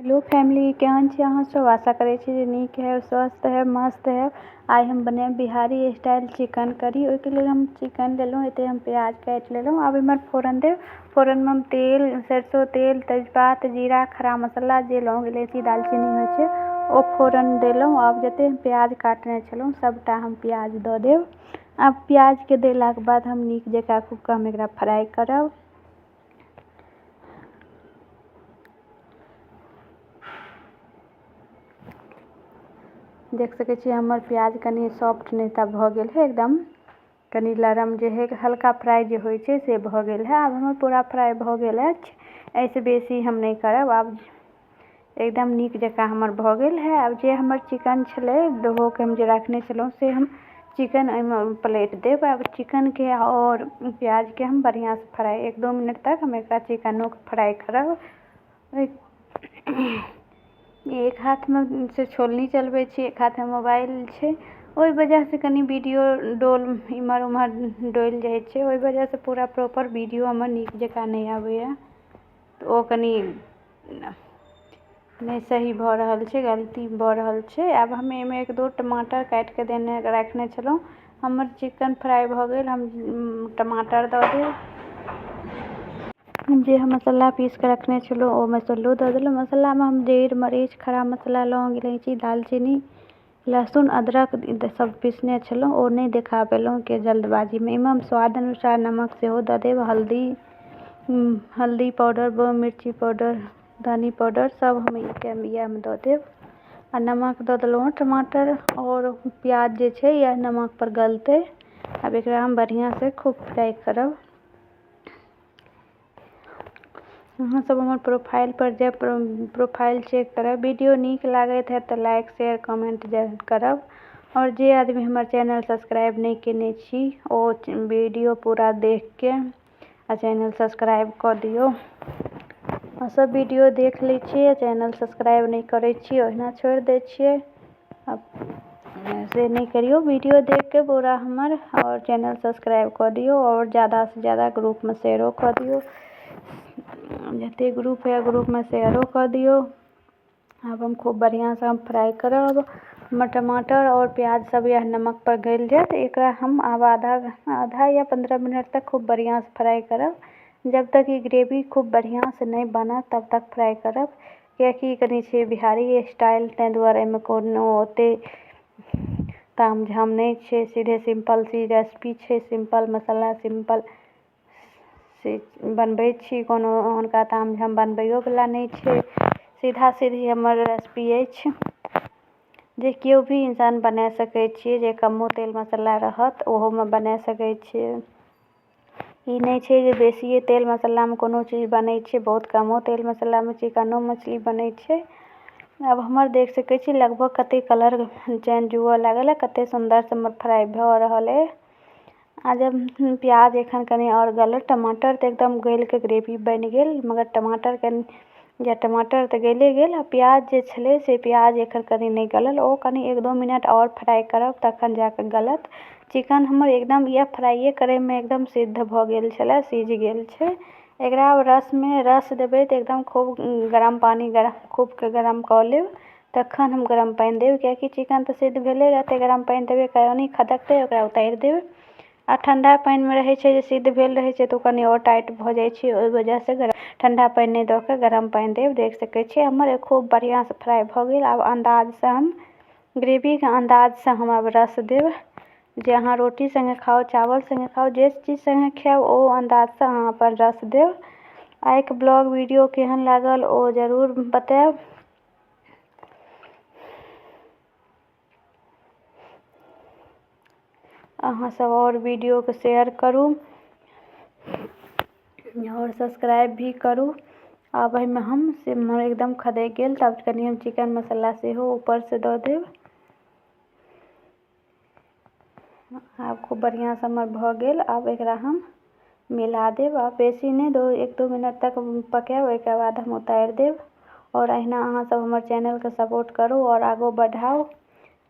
Hello family, केहन छी अहाँ सब। आशा करै छी जे नीक है, स्वस्थ है, मस्त है। आइ हम बनाएब बिहारी स्टाइल चिकन करी। ओहिके लेल हम चिकन लेलहुँ, एते हम प्याज काटि लेलहुँ। आब एहिमे फोरन देब। फोरनमे हम तेल, सरसों तेल, तेजपात, जीरा, खड़ा मसाला, जे लौंग, इलायची, दालचीनी होइ छै ओ फोरन देलहुँ। आब जते हम प्याज काटने छलहुँ सबटा हम प्याज दऽ देब। आब प्याजके देलाके बाद हम नीक जकाँ खूब कऽ हम एकरा फ्राइ करब। देख सकै छी हमर प्याज कनी सॉफ्ट नहीं तऽ भऽ गेल है, एकदम कनी लरम जे है, हल्का फ्राई जे होइ छै से भऽ गेल है। आब हमर पूरा फ्राई भऽ गेल अछि, एहिसँ बेसी हम नहीं करब। आब एकदम नीक जकाँ हमर भऽ गेल है। आब जे हमर चिकन छलै धो के हम जे रखने छलहुँ से हम चिकन एहिमे प्लेट देब। आब चिकनके और प्याजके हम बढ़िआँसँ फ्राई 1-2 मिनट तक हम एकरा चिकनोके फ्राई करब। एक हाथमे से छोलनी चलबै छी, एक हाथमे मोबाइल छै, ओहि वजहसँ कनी वीडियो डोल इम्हर उम्हर डोलि जाइ छै। ओहि वजहसँ पूरा प्रॉपर वीडियो हमर नीक जकाँ नहीं आबैए, तऽ ओ कनी नहीं सही भऽ रहल छै, गलती भऽ रहल छै। आब हम एहिमे 1-2 टमाटर काटि के देने रखने छलहुँ। हमर चिकन फ्राई भऽ गेल, हम टमाटर दऽ देब। जे हम मसाला पीस के रखने छलहुँ ओ मसालो दऽ देलहुँ। मसालामे हम जीर, मरीच, खड़ा मसाला, लौंग, इलायची, दालचीनी, लहसुन, अदरक सब पीसने छलहुँ, ओ नहीं देखा पेलहुँ के जल्दबाजीमे। एहिमे हम स्वाद अनुसार नमक सेहो दऽ देब, हल्दी पाउडर, मिर्ची पाउडर, धनी पाउडर सब हम इएहमे दऽ देब। आ नमक दऽ देलहुँ। टमाटर और प्याज जे छै यह नमक पर गलतै। अब एकरा हम बढ़िआँसँ खूब फ्राई करब। अहाँ सब हमर प्रोफाइल पर जायब, प्रोफाइल चेक करब। वीडियो नीक लागैत है तऽ लाइक शेयर कमेंट जरूर करब। और जे आदमी हमर चैनल सब्सक्राइब नहीं केने छी ओ वीडियो पूरा देख के आ चैनल सब्सक्राइब कऽ दियौ। और सब वीडियो देख लै छियै, चैनल सब्सक्राइब नहीं करै छी, ओहिना छोड़ि दै छियै। अब से नहीं करियो, वीडियो देख के पूरा हमर और चैनल सब्सक्राइब कऽ दियौ। और ज़्यादा से ज़्यादा ग्रुपमे शेयरो कऽ दियौ, जते ग्रुप है ग्रुपमे शेयरो कऽ दियौ। अब हम खूब बढ़िआँसँ हम फ्राई करब। हमर टमाटर और प्याज सब यह नमक पर गल जाए, एकरा हम आब आधा या 15 मिनट तक खूब बढ़िआँसँ फ्राई करब। जब तक ये ग्रेवी खूब बढ़िआँसँ नहीं बनत तब तक फ्राई करब, कियाकि कनी छै बिहारी स्टाइल, ताहि दुआरे एहिमे कोनो ओते ताम झाम नहीं छै। सीधे सिंपल सी रेसिपी छै, सिंपल मसाला, सिंपल से बनबै छी, कोनो हुनका ताम झाम बनबैयो वाला नहीं छै। सीधा सीधी हमर रेसिपी अछि जे केओ भी इंसान बना सकै छियै, जे कमो तेल मसाला रहत ओहोमे बना सकै छियै। ई नहीं छै जे बेसिए तेल मसालामे कोनो चीज बनै छै, बहुत कमो तेल मसालामे चिकनो मछली बनै छै। अब हमर देख सकै छी लगभग कते कलर चेंज हुअ लागल है, कते सुंदरसँ हमर फ्राई भऽ रहल है। आ जब प्याज एखन कनी और गलत, टमाटर तऽ एकदम गल के ग्रेवी बनि गेल, मगर टमाटर तऽ गले गेल। आ प्याज जे छलै से प्याज एखन कनी नहीं गलल, ओ कनी 1-2 मिनट और फ्राई करब तखन जाके गलत। चिकन हमर एकदम यह फ्राइए करैमे एकदम सिद्ध भऽ गेल छलै, सीझ गेल छै। एकरा अब रसमे रस देबै तऽ एकदम खूब गरम पानी खूब के गरम कऽ लेब, तखन हम गरम पानि देब, कियाकि चिकन तऽ सिद्ध भेले रहतै। गरम पानि देबै, कनी खदकतै, ओकरा उतारि देबै। आ ठंडा पानिमे रहै छै जे सिद्ध भेल रहै छै तऽ ओ कनी और टाइट भऽ जाइ छै, ओहि वजहसँ ठंडा पानि नहीं दऽ के गरम पानि देब। देख सकै छियै हमर खूब बढ़िआँसँ फ्राई भऽ गेल। आब अंदाजसँ हम ग्रेवीके अंदाजसँ हम आब रस देब। जे अहाँ रोटी संगे खाओ, चावल संगे खाओ, जे चीज संगे खाओ ओ अंदाजसँ अहाँ अपन रस देब। आइके ब्लॉग वीडियो केहन लागल ओ जरूर बताएब। अहाँ सब और वीडियोके शेयर करू और सब्सक्राइब भी करू। आब एहिमे हम से एकदम खदकि गेल, तब कनी हम चिकन मसाला सेहो ऊपरसँ दऽ देब। आब खूब बढ़िआँसँ हमर भऽ गेल। आब एकरा हम मिला देब। आब बेसी नहीं 1-2 मिनट तक पकाएब, ओहिके बाद हम उतारि देब। और अहिना अहाँ सब हमर चैनलके सपोर्ट करू और आगू बढ़ाउ।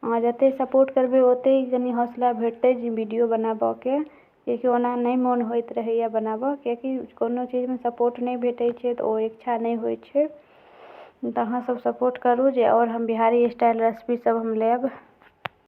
अहाँ जते सपोर्ट करबै ओते कनी हौसला भेटतै जे वीडियो बनाबऽके, कियाकि ओना नहीं मोन होइत रहैए बनाबऽ, कियाकि कोनो चीजमे सपोर्ट नहीं भेटै छै तऽ ओ इच्छा नहीं होइ छै। तऽ अहाँ सब सपोर्ट करू जे और हम बिहारी स्टाइल रेसिपी सब हम लेब।